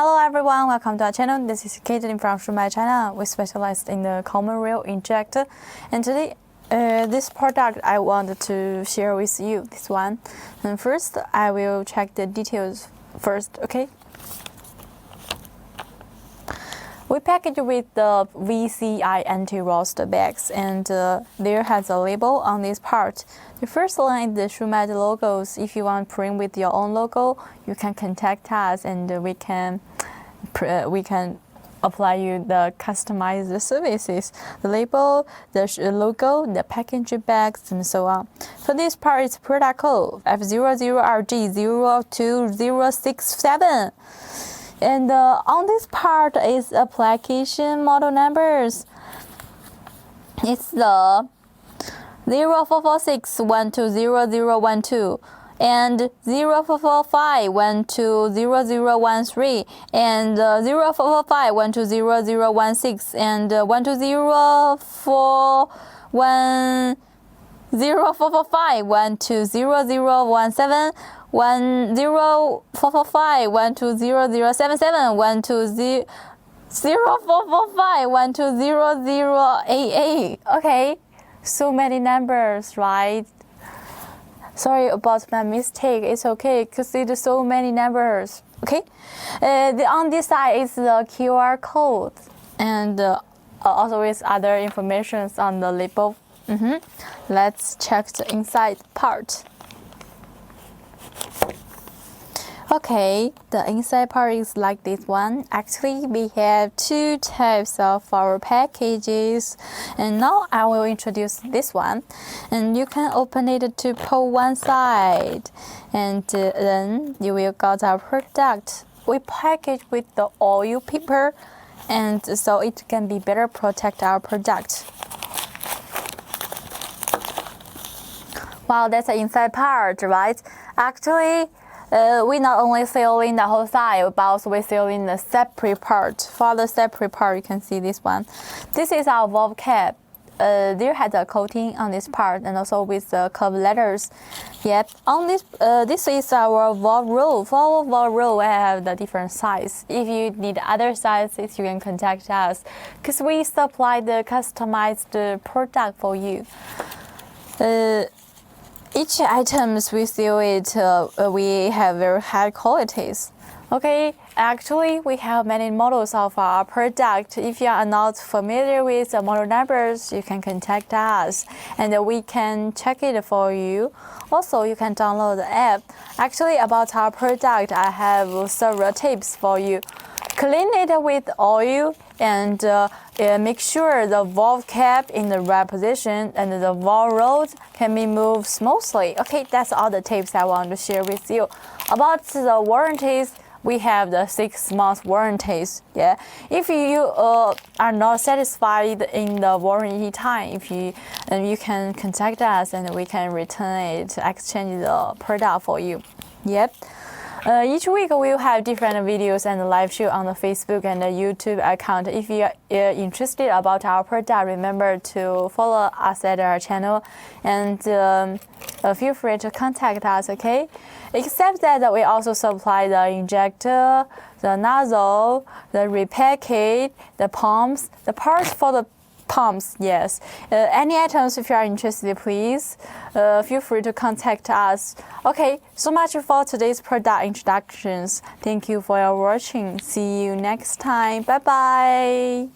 Hello everyone, welcome to our channel. This is Caitlin from Shumatt China. We specialize in the common rail injector, and today this product I wanted to share with you, this one. And first I will check the details first, okay? We package with the VCI anti-rust bags, and there has a label on this part. The first line is the Shumatt logos. If you want to print with your own logo, you can contact us, and we can apply you the customized services, the label, the logo, the packaging bags, and so on. For this part, it's product code F00RJ02067. And on this part is application model numbers. It's the 0446120012 and 0445120013 and 0445120016 and 0445120017 104451200077 0445120088. Okay, so many numbers, right? Sorry about my mistake. It's okay because it's so many numbers. Okay, on this side is the QR code, and also with other informations on the label. Let's check the inside part. Okay, the inside part is like this one. Actually, we have two types of our packages, and now I will introduce this one. And you can open it to pull one side, and then you will get our product. We package with the oil paper, and so it can be better protect our product. Wow, that's the inside part, right? Actually, we not only seal in the whole side, but also we seal in the separate part. For the separate part, you can see this one. This is our valve cap. There has a coating on this part, and also with the curved letters. Yep. On this, this is our valve roll. For our valve roll, we have the different size. If you need other sizes, you can contact us, because we supply the customized product for you. Each items we seal it, we have very high qualities. Okay, actually we have many models of our product. If you are not familiar with the model numbers, you can contact us and we can check it for you. Also, you can download the app. Actually, about our product, I have several tips for you. Clean it with oil and make sure the valve cap in the right position and the valve rods can be moved smoothly. Okay, that's all the tips I want to share with you. About the warranties, we have the 6-month warranties. Yeah, if you are not satisfied in the warranty time, you can contact us and we can return it, exchange the product for you. Yep. Each week we will have different videos and live show on the Facebook and the YouTube account. If you are interested about our product, remember to follow us at our channel and feel free to contact us, okay? Except that we also supply the injector, the nozzle, the repackage, the pumps, the parts for the pumps, yes. Any items, if you are interested, please feel free to contact us. Okay, so much for today's product introductions. Thank you for your watching. See you next time. Bye bye.